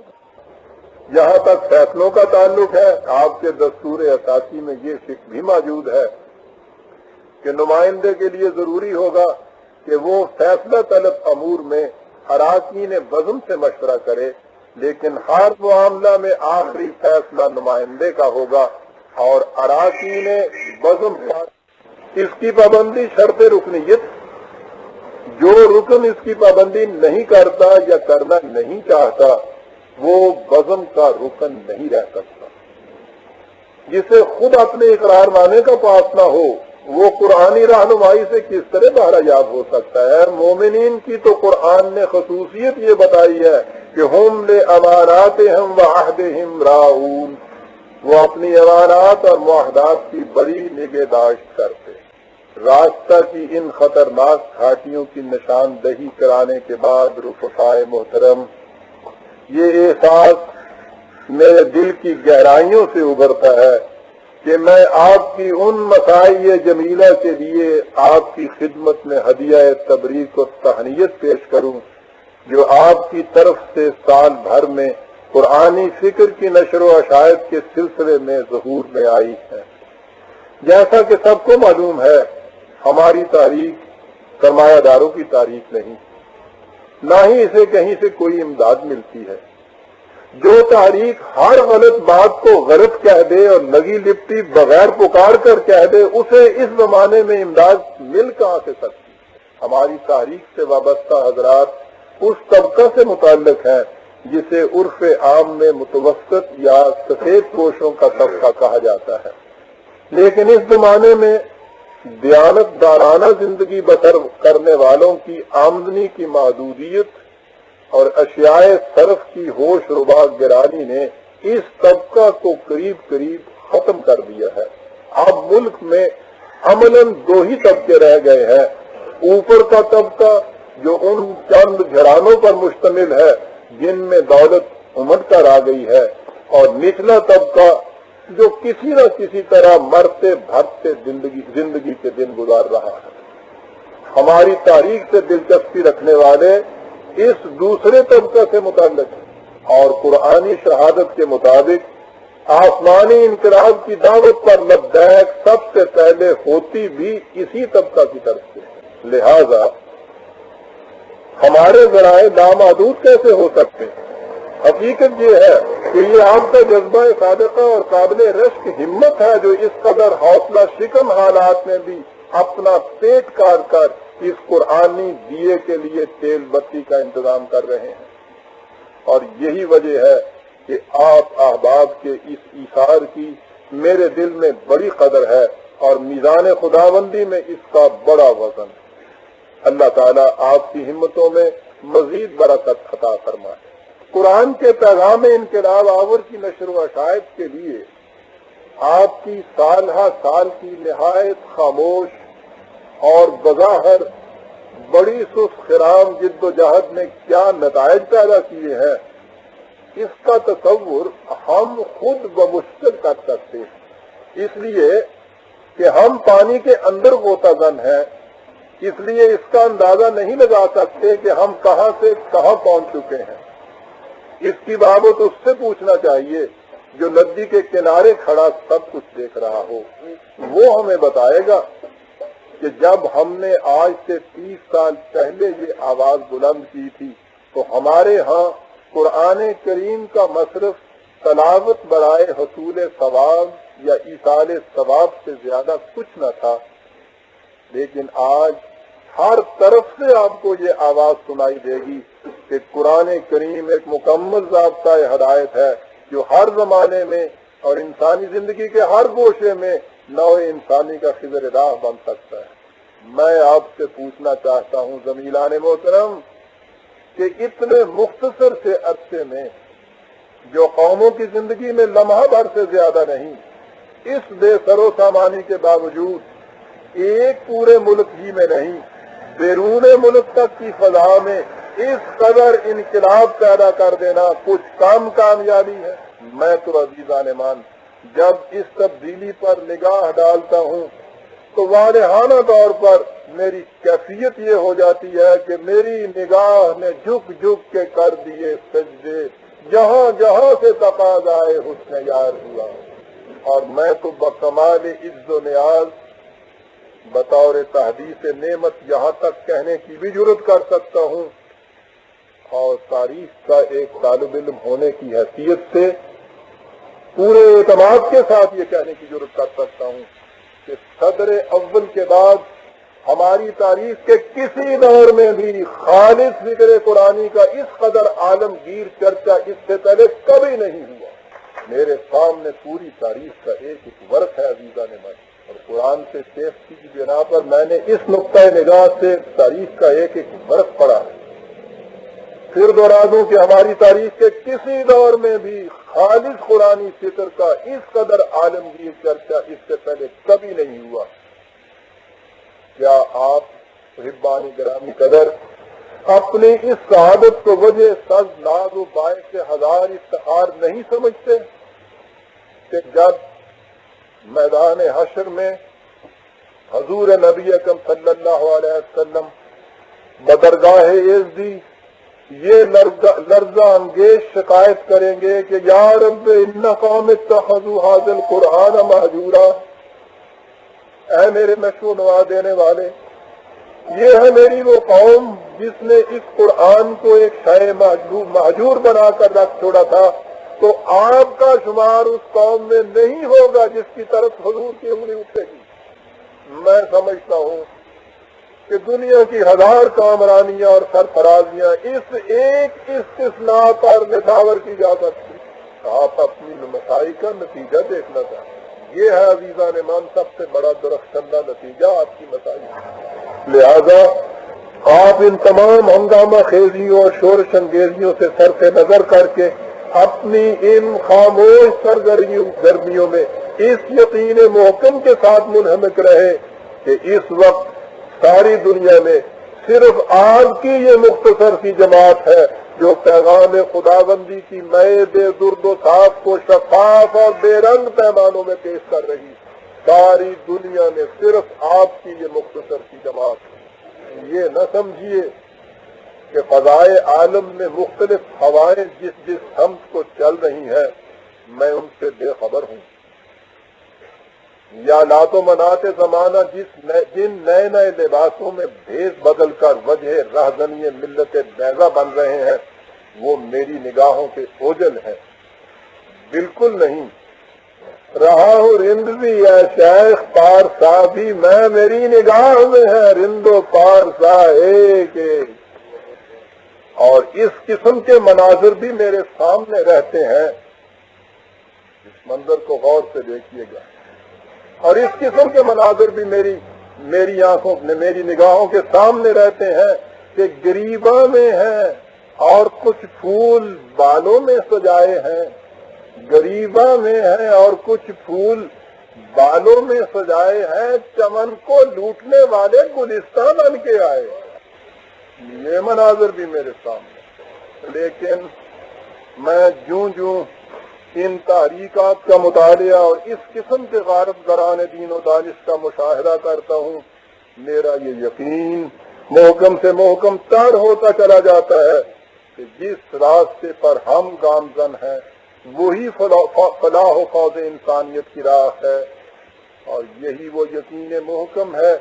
جہاں تک فیصلوں کا تعلق ہے، آپ کے دستور اساسی میں یہ فکر بھی موجود ہے کہ نمائندے کے لیے ضروری ہوگا کہ وہ فیصلہ طلب امور میں اراکین بزم سے مشورہ کرے، لیکن ہر معاملہ میں آخری فیصلہ نمائندے کا ہوگا اور اراکین بزم پر اس کی پابندی شرط رکنیت۔ جو رکن اس کی پابندی نہیں کرتا یا کرنا نہیں چاہتا وہ بزم کا رکن نہیں رہ سکتا۔ جسے خود اپنے اقرار نامے کا پاس نہ ہو وہ قرآنی رہنمائی سے کس طرح بہرحجاب ہو سکتا ہے؟ مومنین کی تو قرآن نے خصوصیت یہ بتائی ہے کہ ہم لأماناتہم وعہدہم راعون، وہ اپنی امانات اور معاہدات کی بڑی نگہداشت کرتے۔ راستہ کی ان خطرناک گھاٹیوں کی نشاندہی کرانے کے بعد رفقائے محترم، یہ احساس میرے دل کی گہرائیوں سے ابھرتا ہے کہ میں آپ کی ان مسائی جمیلہ کے لیے آپ کی خدمت میں ہدیہ تبریک و تہنیت پیش کروں جو آپ کی طرف سے سال بھر میں قرآنی فکر کی نشر و اشاعت کے سلسلے میں ظہور میں آئی ہے۔ جیسا کہ سب کو معلوم ہے، ہماری تاریخ سرمایہ داروں کی تاریخ نہیں، نہ ہی اسے کہیں سے کوئی امداد ملتی ہے۔ جو تاریخ ہر غلط بات کو غلط کہہ دے اور لگی لپٹی بغیر پکار کر کہہ دے، اسے اس زمانے میں امداد مل کہاں سے سکتی؟ ہماری تاریخ سے وابستہ حضرات اس طبقہ سے متعلق ہیں جسے عرف عام میں متوسط یا سفید پوشوں کا طبقہ کہا جاتا ہے، لیکن اس زمانے میں دیانت دارانہ زندگی بسر کرنے والوں کی آمدنی کی محدودیت اور اشیاء صرف کی ہوش ربا گرانی نے اس طبقہ کو قریب قریب ختم کر دیا ہے۔ اب ملک میں عملاً دو ہی طبقے رہ گئے ہیں، اوپر کا طبقہ جو ان چند گھرانوں پر مشتمل ہے جن میں دولت امٹ کر آ گئی ہے، اور نچلا طبقہ جو کسی نہ کسی طرح مرتے بھرتے زندگی کے دن گزار رہا ہے۔ ہماری تاریخ سے دلچسپی رکھنے والے اس دوسرے طبقے سے متعلق ہیں، اور قرآنی شہادت کے مطابق آسمانی انقلاب کی دعوت پر لبیک سب سے پہلے ہوتی بھی اسی طبقہ کی طرف سے، لہذا ہمارے ذرائع لامحدود کیسے ہو سکتے ہیں؟ حقیقت یہ ہے کہ یہ آپ کا جذبہ صادقہ اور قابل رشک ہمت ہے جو اس قدر حوصلہ شکن حالات میں بھی اپنا پیٹ کاٹ کر اس قرآنی دیے کے لیے تیل بتی کا انتظام کر رہے ہیں، اور یہی وجہ ہے کہ آپ احباب کے اس ایثار کی میرے دل میں بڑی قدر ہے اور میزان خداوندی میں اس کا بڑا وزن ہے۔ اللہ تعالیٰ آپ کی ہمتوں میں مزید برکت عطا فرمائے۔ قرآن کے پیغام انقلاب آور کی نشر و اشاعت کے لیے آپ کی سال ہا سال کی نہایت خاموش اور بظاہر بڑی سست خرام جد و جہد نے کیا نتائج پیدا کیے ہیں، اس کا تصور ہم خود بمشکل کر سکتے ہیں، اس لیے کہ ہم پانی کے اندر غوطہ زن ہیں، اس لیے اس کا اندازہ نہیں لگا سکتے کہ ہم کہاں سے کہاں پہنچ چکے ہیں۔ اس کی بابت اس سے پوچھنا چاہیے جو ندی کے کنارے کھڑا سب کچھ دیکھ رہا ہو، وہ ہمیں بتائے گا کہ جب ہم نے آج سے 30 سال پہلے یہ آواز بلند کی تھی تو ہمارے ہاں قرآن کریم کا مصرف تلاوت برائے حصول ثواب یا ایصال ثواب سے زیادہ کچھ نہ تھا، لیکن آج ہر طرف سے آپ کو یہ آواز سنائی دے گی کہ قرآن کریم ایک مکمل ضابطۂ ہدایت ہے جو ہر زمانے میں اور انسانی زندگی کے ہر گوشے میں نوع انسانی کا خضر راہ بن سکتا ہے۔ میں آپ سے پوچھنا چاہتا ہوں زمیلان محترم کہ اتنے مختصر سے عرصے میں جو قوموں کی زندگی میں لمحہ بھر سے زیادہ نہیں، اس بے سر و سامانی کے باوجود ایک پورے ملک ہی میں نہیں بیرون ملک تک کی فضا میں اس قدر انقلاب پیدا کر دینا کچھ کم کامیابی ہے۔ میں تو عزیزان مان جب اس تبدیلی پر نگاہ ڈالتا ہوں تو واضحانہ طور پر میری کیفیت یہ ہو جاتی ہے کہ میری نگاہ نے جھک جھک کے کر دیے سجدے، جہاں جہاں سے تقاضائے حسن یار ہوا، اور میں تو بکمال عز و نیاز بطور تحدیث نعمت یہاں تک کہنے کی بھی جرت کر سکتا ہوں، اور تاریخ کا ایک طالب علم ہونے کی حیثیت سے پورے اعتماد کے ساتھ یہ کہنے کی جرت کر سکتا ہوں کہ صدر اول کے بعد ہماری تاریخ کے کسی دور میں بھی خالص ذکر قرآنی کا اس قدر عالمگیر چرچا اس سے پہلے کبھی نہیں ہوا۔ میرے سامنے پوری تاریخ کا ایک ایک ورق ہے عزیزان من، اور قرآن سے سیفٹی کی بنا پر میں نے اس نقطۂ نگاہ سے تاریخ کا ایک ایک ورق پڑھا ہے۔ پھر دوہرا دوں کہ ہماری تاریخ کے کسی دور میں بھی خالص قرآنی فکر کا اس قدر عالمگیر چرچا اس سے پہلے کبھی نہیں ہوا۔ کیا آپ محبان گرامی قدر اپنی اس شہادت کو وجہ سز ناز و باعث ہزار افتخار نہیں سمجھتے کہ جب میدان حشر میں حضور نبی اکرم صلی اللہ علیہ وسلم بدرگاہ عزی یہ لرزہ انگیز شکایت کریں گے کہ یا رب ان قوم اتخذوا ھذا القرآن مہجورا، اے میرے نشو و نما دینے والے، یہ ہے میری وہ قوم جس نے اس قرآن کو ایک شے مہجور بنا کر رکھ چھوڑا تھا، تو آپ کا شمار اس قوم میں نہیں ہوگا جس کی طرف حضور کی انگلی اٹھے گی۔ میں سمجھتا ہوں کہ دنیا کی 1000 کامرانیاں اور سرفرازیاں اس ایک استثناء پر نچھاور کی جا سکتی. آپ اپنی مسائی کا نتیجہ دیکھنا چاہتے ہیں. یہ ہے عزیزان ایمان سب سے بڑا درخشندہ نتیجہ آپ کی مسائی. لہذا آپ ان تمام ہنگامہ خیزیوں اور شورش انگیزیوں سے صرف نظر کر کے اپنی ان خاموش سرگرمیوں میں اس یقین محکم کے ساتھ منہمک رہے کہ اس وقت ساری دنیا میں صرف آپ کی یہ مختصر سی جماعت ہے جو پیغام خداوندی کی نئے بے درد و صاف کو شفاف اور بے رنگ پیمانوں میں پیش کر رہی. ساری دنیا میں صرف آپ کی یہ مختصر سی جماعت ہے. یہ نہ سمجھیے کہ فضائے عالم میں مختلف ہوائیں جس سمت کو چل رہی ہیں میں ان سے بے خبر ہوں، یا لات و منات زمانہ جن نئے لباسوں میں بھیس بدل کر وجہ رہزنی ملت بیضا بن رہے ہیں وہ میری نگاہوں کے اوجل ہیں. بالکل نہیں. رہا ہوں رند بھی ہے شیخ پارسا بھی میں میری نگاہ میں ہے رند و پارسا ایک ایک. اور اس قسم کے مناظر بھی میرے سامنے رہتے ہیں. اس منظر کو غور سے دیکھیے گا. اور اس قسم کے مناظر بھی میری آنکھوں میں میری نگاہوں کے سامنے رہتے ہیں کہ گریباں میں ہیں اور کچھ پھول بالوں میں سجائے ہیں. گریباں میں ہیں اور کچھ پھول بالوں میں سجائے ہیں. چمن کو لوٹنے والے گلستان بن کے آئے. یہ مناظر بھی میرے سامنے. لیکن میں جوں ان تحریکات کا مطالعہ اور اس قسم کے غارت گران دین و دانش کا مشاہدہ کرتا ہوں میرا یہ یقین محکم سے محکم تر ہوتا چلا جاتا ہے کہ جس راستے پر ہم گامزن ہیں وہی فلاح و فوز انسانیت کی راہ ہے. اور یہی وہ یقین محکم ہے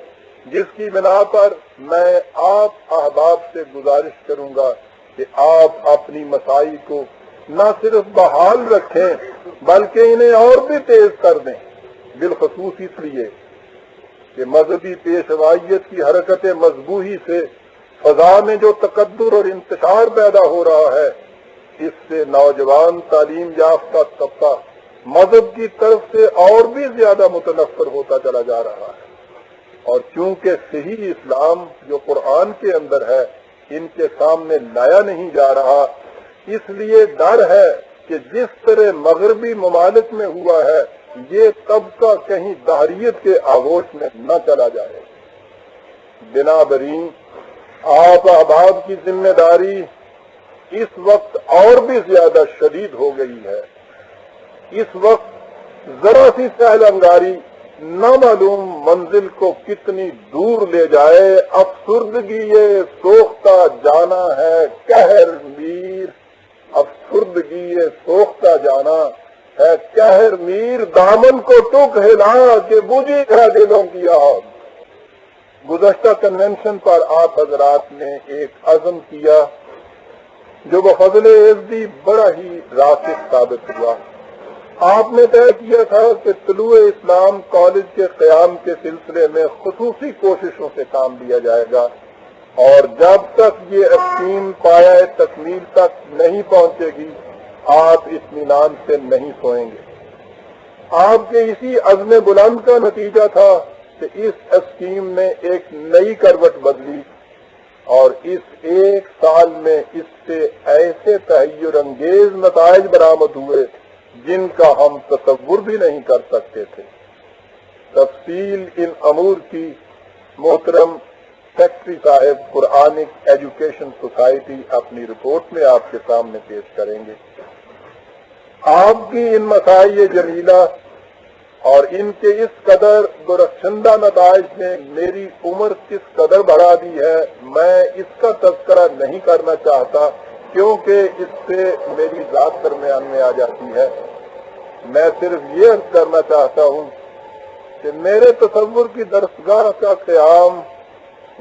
جس کی بنا پر میں آپ احباب سے گزارش کروں گا کہ آپ اپنی مسائی کو نہ صرف بحال رکھیں بلکہ انہیں اور بھی تیز کر دیں. بالخصوص اس لیے کہ مذہبی پیشوائیت کی حرکت مذبوحی سے فضا میں جو تقدر اور انتشار پیدا ہو رہا ہے اس سے نوجوان تعلیم یافتہ طبقہ مذہب کی طرف سے اور بھی زیادہ متنفر ہوتا چلا جا رہا ہے. اور چونکہ صحیح اسلام جو قرآن کے اندر ہے ان کے سامنے لایا نہیں جا رہا اس لیے ڈر ہے کہ جس طرح مغربی ممالک میں ہوا ہے یہ طبقہ کہیں دہریت کے آغوش میں نہ چلا جائے. بنابراین آپ احباب کی ذمہ داری اس وقت اور بھی زیادہ شدید ہو گئی ہے. اس وقت ذرا سی سہل انگاری نامعلوم منزل کو کتنی دور لے جائے. افسردگی یہ سوختہ جانا ہے قہر میر. افسردگی یہ سوختہ جانا ہے قہر میر. دامن کو ٹک ہلا کہ بجھی ہے دلوں کی آگ. گزشتہ کنونشن پر آپ حضرات نے ایک عزم کیا جو بفضل عزتی بڑا ہی راسخ ثابت ہوا. آپ نے طے کیا تھا کہ طلوع اسلام کالج کے قیام کے سلسلے میں خصوصی کوششوں سے کام لیا جائے گا اور جب تک یہ اسکیم پایہ تکمیل تک نہیں پہنچے گی آپ اطمینان سے نہیں سوئیں گے. آپ کے اسی عزم بلند کا نتیجہ تھا کہ اس اسکیم نے ایک نئی کروٹ بدلی اور اس ایک سال میں اس سے ایسے تحیر انگیز نتائج برآمد ہوئے جن کا ہم تصور بھی نہیں کر سکتے تھے. تفصیل ان امور کی محترم سیکرٹری صاحب قرآنک ایجوکیشن سوسائٹی اپنی رپورٹ میں آپ کے سامنے پیش کریں گے. آپ کی ان مسائل جمیلہ اور ان کے اس قدر درخشندہ نتائج نے میری عمر کس قدر بڑھا دی ہے میں اس کا تذکرہ نہیں کرنا چاہتا کیونکہ اس سے میری ذات درمیان میں آ جاتی ہے. میں صرف یہ عرض کرنا چاہتا ہوں کہ میرے تصور کی درسگاہ کا قیام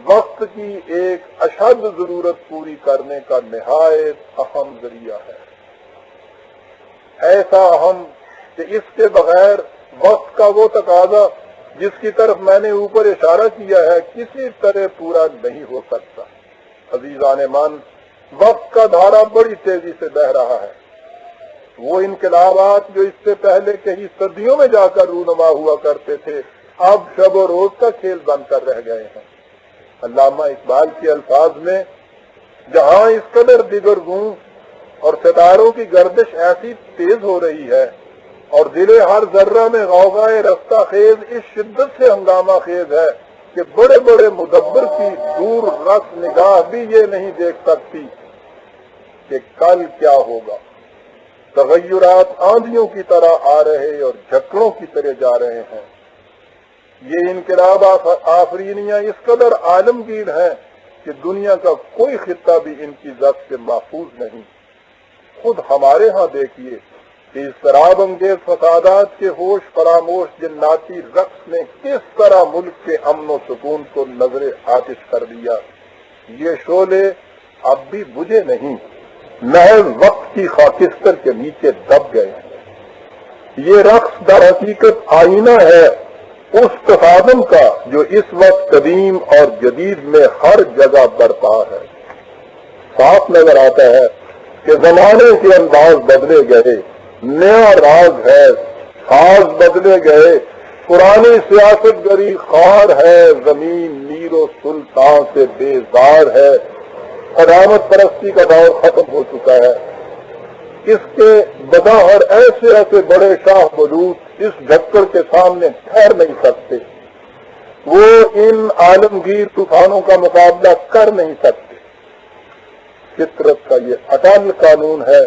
وقت کی ایک اشد ضرورت پوری کرنے کا نہایت اہم ذریعہ ہے. ایسا اہم کہ اس کے بغیر وقت کا وہ تقاضا جس کی طرف میں نے اوپر اشارہ کیا ہے، کسی طرح پورا نہیں ہو سکتا۔ عزیزان من، وقت کا دھارا بڑی تیزی سے بہہ رہا ہے۔ وہ انقلابات جو اس سے پہلے کئی صدیوں میں جا کر رونما ہوا کرتے تھے، اب شب و روز کا کھیل بن کر رہ گئے ہیں۔ علامہ اقبال کے الفاظ میں، جہاں اس قدر دیگر گوں اور ستاروں کی گردش ایسی تیز ہو رہی ہے اور دل ہر ذرہ میں غوغائے رفتہ خیز اس شدت سے ہنگامہ خیز ہے کہ بڑے بڑے مدبر کی دور رس نگاہ بھی یہ نہیں دیکھ سکتی کہ کل کیا ہوگا۔ تغیرات آندھیوں کی طرح آ رہے اور جھکڑوں کی طرح جا رہے ہیں۔ یہ انقلاب آفرینیاں اس قدر عالمگیر ہیں کہ دنیا کا کوئی خطہ بھی ان کی ضبط سے محفوظ نہیں۔ خود ہمارے ہاں دیکھیے کہ اس طرح انگیز فسادات کے ہوش فراموش جناتی رقص نے کس طرح ملک کے امن و سکون کو نظر آتش کر دیا۔ یہ شعلے اب بھی بجھے نہیں، محض وقت کی خاکستر کے نیچے دب گئے ہیں۔ یہ رقص در حقیقت آئینہ ہے اس تصادم کا جو اس وقت قدیم اور جدید میں ہر جگہ برپا ہے۔ صاف نظر آتا ہے کہ زمانے کے انداز بدلے گئے، نیا راز ہے، ساز بدلے گئے، پرانی سیاست گری خار ہے، زمین میر و سلطان سے بیزار ہے، قدامت پرستی کا دور ختم ہو چکا ہے۔ اس کے بظاہر ایسے ایسے بڑے شاہ بلوط اس جھکڑ کے سامنے ٹھہر نہیں سکتے، وہ ان عالمگیر طوفانوں کا مقابلہ کر نہیں سکتے۔ فطرت کا یہ اٹل قانون ہے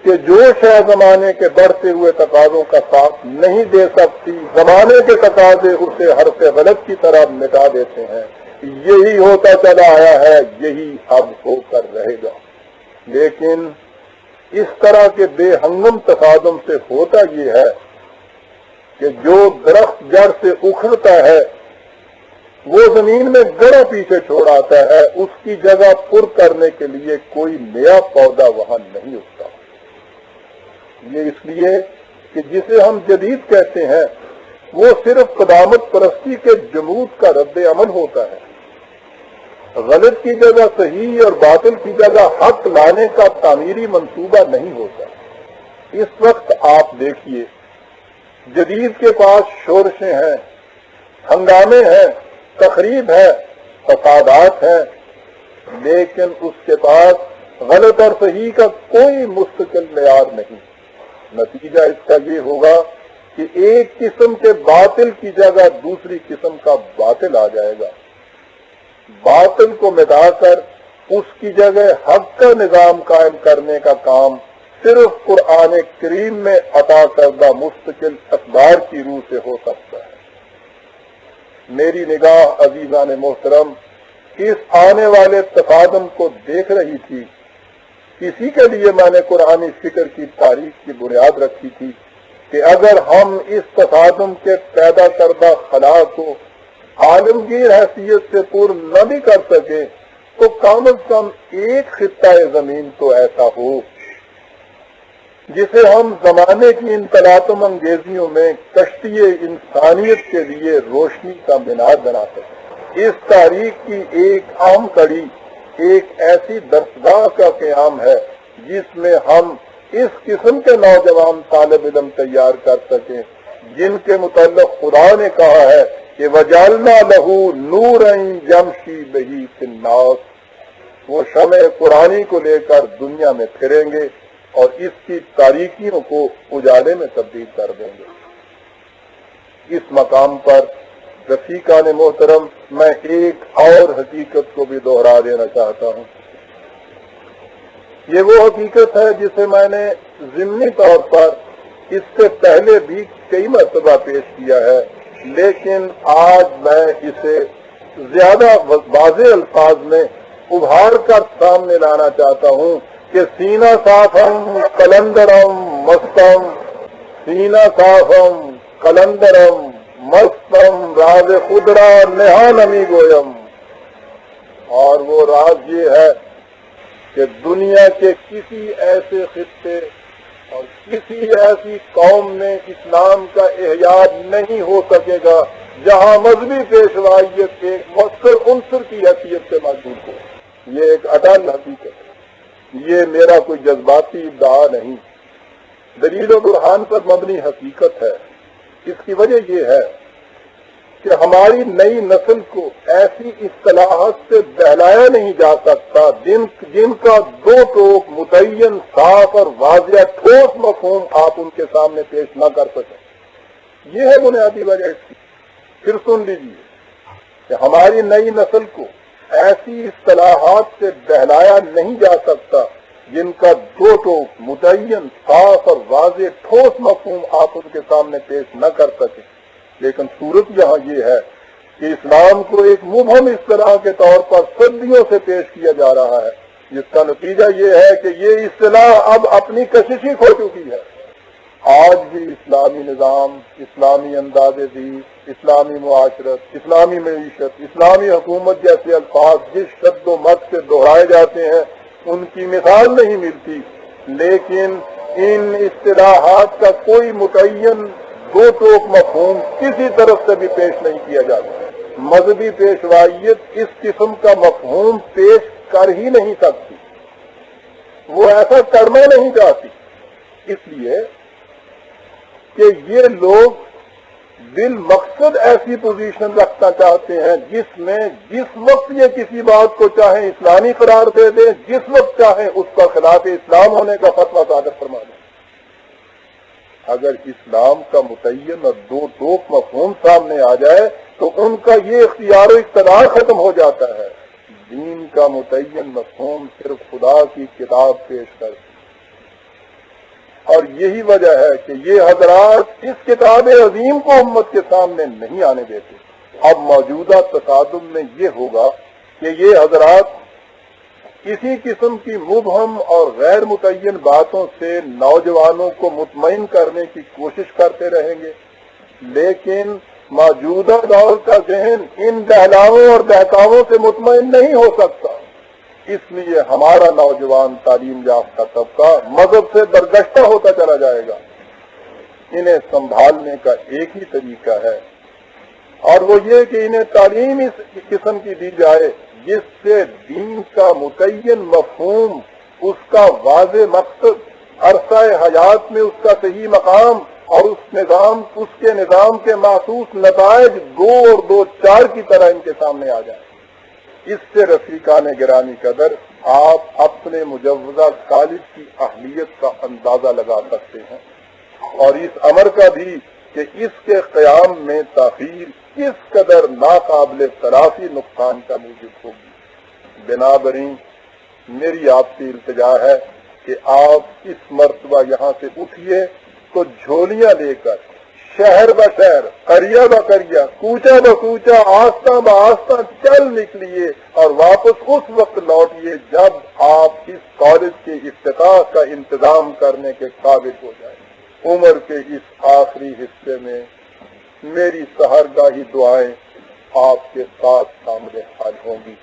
کہ جو شے زمانے کے بڑھتے ہوئے تقاضوں کا ساتھ نہیں دے سکتی، زمانے کے تقاضے اسے حرف غلط کی طرح مٹا دیتے ہیں۔ یہی ہوتا چلا آیا ہے، یہی اب ہو کر رہے گا۔ لیکن اس طرح کے بے ہنگم تصادم سے ہوتا یہ ہے کہ جو درخت جڑ سے اکھڑتا ہے وہ زمین میں گڑا پیچھے چھوڑ آتا ہے، اس کی جگہ پر کرنے کے لیے کوئی نیا پودا وہاں نہیں اگتا۔ یہ اس لیے کہ جسے ہم جدید کہتے ہیں وہ صرف قدامت پرستی کے جمود کا رد عمل ہوتا ہے۔ غلط کی جگہ صحیح اور باطل کی جگہ حق لانے کا تعمیری منصوبہ نہیں ہوتا۔ اس وقت آپ دیکھیے، جدید کے پاس شورشیں ہیں، ہنگامے ہیں، تخریب ہے، فسادات ہیں، لیکن اس کے پاس غلط اور صحیح کا کوئی مستقل معیار نہیں۔ نتیجہ اس کا یہ ہوگا کہ ایک قسم کے باطل کی جگہ دوسری قسم کا باطل آ جائے گا۔ باطل کو مٹا کر اس کی جگہ حق کا نظام قائم کرنے کا کام صرف قرآن کریم میں عطا کردہ مستقل اقدار کی روح سے ہو سکتا ہے۔ میری نگاہ عزیزان محترم اس آنے والے تصادم کو دیکھ رہی تھی۔ اسی کے لیے میں نے قرآنی فکر کی تاریخ کی بنیاد رکھی تھی کہ اگر ہم اس تصادم کے پیدا کردہ خلا کو عالمگیر حیثیت سے پور نہ بھی کر سکے تو کم از کم ایک خطہ زمین تو ایسا ہو جسے ہم زمانے کی ان تلاطم انگیزیوں میں کشتی انسانیت کے لیے روشنی کا مینار بنا سکیں۔ اس تاریخ کی ایک اہم کڑی ایک ایسی درسگاہ کا قیام ہے جس میں ہم اس قسم کے نوجوان طالب علم تیار کر سکیں جن کے متعلق خدا نے کہا ہے کہ وَجَعَلْنَا لَهُ نُورًا يَمْشِي بِهِ فِي النَّاسِ۔ وہ شمع قرآنی کو لے کر دنیا میں پھریں گے اور اس کی تاریکیوں کو اجالے میں تبدیل کر دیں گے۔ اس مقام پر رفیقان محترم میں ایک اور حقیقت کو بھی دوہرا دینا چاہتا ہوں۔ یہ وہ حقیقت ہے جسے میں نے ضمنی طور پر اس سے پہلے بھی کئی مرتبہ پیش کیا ہے، لیکن آج میں اسے زیادہ واضح الفاظ میں ابھار کر سامنے لانا چاہتا ہوں کہ سینہ صافم قلندرم مستم، سینہ صافم قلندرم مستم راز خدرا نہا نمی گویم۔ اور وہ راز یہ ہے کہ دنیا کے کسی ایسے خطے اور کسی ایسی قوم میں اسلام کا احیاء نہیں ہو سکے گا جہاں مذہبی پیشوائیت ایک مؤثر عنصر کی حیثیت سے موجود ہو. یہ ایک اٹل حقیقت ہے. یہ میرا کوئی جذباتی ادعا نہیں، دلیل و برہان پر مبنی حقیقت ہے. اس کی وجہ یہ ہے کہ ہماری نئی نسل کو ایسی اصطلاحات سے بہلایا نہیں جا سکتا جن کا دو ٹوک متعین، صاف اور واضح ٹھوس مفہوم آپ ان کے سامنے پیش نہ کر سکیں. یہ ہے بنیادی وجہ اس کی. پھر سن لیجیے کہ ہماری نئی نسل کو ایسی اصطلاحات سے بہلایا نہیں جا سکتا جن کا دو ٹوک متعین، صاف اور واضح ٹھوس مفہوم آپ ان کے سامنے پیش نہ کر سکیں. لیکن صورت یہاں یہ ہے کہ اسلام کو ایک مبہم اصطلاح کے طور پر صدیوں سے پیش کیا جا رہا ہے، جس کا نتیجہ یہ ہے کہ یہ اصطلاح اب اپنی کشش ہی کھو چکی ہے. آج بھی اسلامی نظام، اسلامی انداز زندگی، اسلامی معاشرت، اسلامی معیشت، اسلامی حکومت جیسے الفاظ جس شد و مت سے دہرائے جاتے ہیں ان کی مثال نہیں ملتی. لیکن ان اصطلاحات کا کوئی متعین دو ٹوک مفہوم کسی طرف سے بھی پیش نہیں کیا جاتا. مذہبی پیشوائیت اس قسم کا مفہوم پیش کر ہی نہیں سکتی، وہ ایسا کرنا نہیں چاہتی. اس لیے کہ یہ لوگ بالمقصد ایسی پوزیشن رکھنا چاہتے ہیں جس میں جس وقت یہ کسی بات کو چاہیں اسلامی قرار دے دیں، جس وقت چاہیں اس کا خلاف اسلام ہونے کا فتویٰ صادر فرما دیں. اگر اسلام کا متعین اور دو ٹوک مفہوم سامنے آ جائے تو ان کا یہ اختیار و اقتدار ختم ہو جاتا ہے. دین کا متعین مفہوم صرف خدا کی کتاب پیش کرتی، اور یہی وجہ ہے کہ یہ حضرات اس کتاب عظیم کو امت کے سامنے نہیں آنے دیتے. اب موجودہ تصادم میں یہ ہوگا کہ یہ حضرات کسی قسم کی مبہم اور غیر متعین باتوں سے نوجوانوں کو مطمئن کرنے کی کوشش کرتے رہیں گے، لیکن موجودہ دور کا ذہن ان بہلاؤں اور بہکاووں سے مطمئن نہیں ہو سکتا. اس لیے ہمارا نوجوان تعلیم یافتہ طبقہ مذہب سے درگشتہ ہوتا چلا جائے گا. انہیں سنبھالنے کا ایک ہی طریقہ ہے، اور وہ یہ کہ انہیں تعلیم اس قسم کی دی جائے جس سے دین کا متعین مفہوم، اس کا واضح مقصد، عرصہ حیات میں اس کا صحیح مقام اور اس کے نظام کے محسوس نتائج 2 اور 2 4 کی طرح ان کے سامنے آ جائیں. اس سے رفیقان گرامی قدر آپ اپنے مجوزہ کالج کی اہلیت کا اندازہ لگا سکتے ہیں، اور اس امر کا بھی کہ اس کے قیام میں تاخیر کس قدر ناقابل تلافی نقصان کا موجب ہوگی. بنابراین میری آپ سے التجا ہے کہ آپ اس مرتبہ یہاں سے اٹھیے تو جھولیاں لے کر شہر ب شہر، قریہ ب قریہ، کوچہ ب کوچہ، آستہ ب آستہ چل نکلیے اور واپس اس وقت لوٹیے جب آپ اس کالج کے افتتاح کا انتظام کرنے کے قابل ہو جائیں. عمر کے اس آخری حصے میں میری سحرگاہی دعائیں آپ کے ساتھ سامنے حال ہوں گی.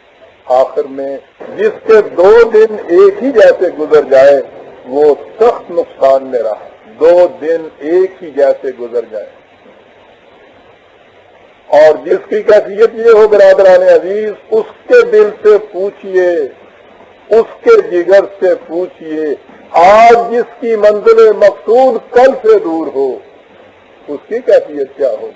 آخر میں جس کے 2 دن ایک ہی جیسے گزر جائے وہ سخت نقصان میں رہا. 2 دن ایک ہی جیسے گزر جائے، اور جس کی کیفیت یہ ہو برادران عزیز، اس کے دل سے پوچھئے، اس کے جگر سے پوچھئے، آج جس کی منزل مقصود کل سے دور ہو اس کی کیفیت کیا ہو.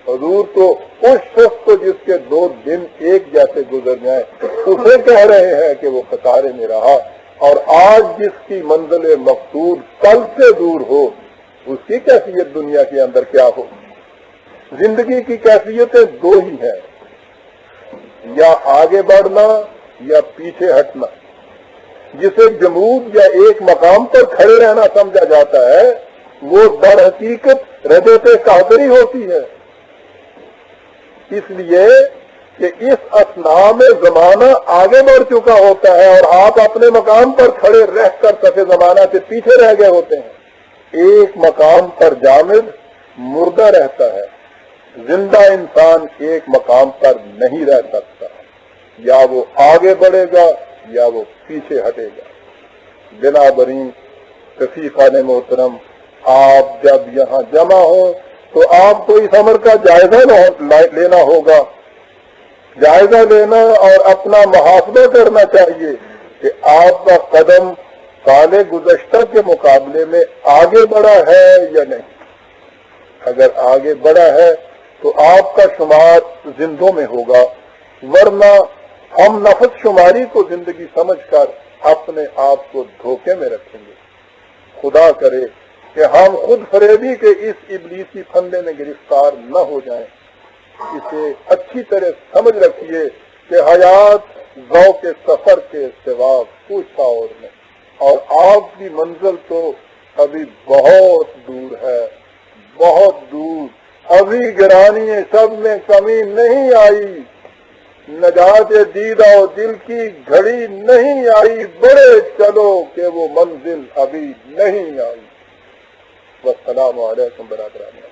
حضور تو اس شخص کو جس کے 2 دن ایک جیسے گزر جائیں اسے کہہ رہے ہیں کہ وہ خسارے میں رہا، اور آج جس کی منزل مقصود کل سے دور ہو اس کی کیفیت دنیا کے اندر کیا ہو. زندگی کی کیفیتیں 2 ہی ہیں، یا آگے بڑھنا یا پیچھے ہٹنا. جسے جمود یا ایک مقام پر کھڑے رہنا سمجھا جاتا ہے وہ در حقیقت ردیت قادری ہوتی ہے. اس لیے کہ اس اثناء میں زمانہ آگے بڑھ چکا ہوتا ہے اور آپ اپنے مقام پر کھڑے رہ کر صفِ زمانہ سے پیچھے رہ گئے ہوتے ہیں. ایک مقام پر جامد مردہ رہتا ہے، زندہ انسان ایک مقام پر نہیں رہ سکتا، یا وہ آگے بڑھے گا یا وہ پیچھے ہٹے گا. بنابراین رفیقان محترم، آپ جب یہاں جمع ہوں تو آپ کو اس امر کا جائزہ لینا ہوگا، جائزہ لینا اور اپنا محاسبہ کرنا چاہیے کہ آپ کا قدم سال گزشتہ کے مقابلے میں آگے بڑھا ہے یا نہیں۔ اگر آگے بڑھا ہے تو آپ کا شمار زندوں میں ہوگا، ورنہ ہم نفس شماری کو زندگی سمجھ کر اپنے آپ کو دھوکے میں رکھیں گے۔ خدا کرے کہ ہم خود فریبی کے اس ابلیسی پھندے میں گرفتار نہ ہو جائیں۔ اسے اچھی طرح سمجھ رکھیے کہ حیات ذوق سفر کے سوا کچھ اور نہیں، اور آپ کی منزل تو ابھی بہت دور ہے، بہت دور۔ ابھی گرانی سب میں کمی نہیں آئی، نجات دیدہ و دل کی گھڑی نہیں آئی، بڑے چلو کہ وہ منزل ابھی نہیں آئی۔ والسلام علیکم برادران۔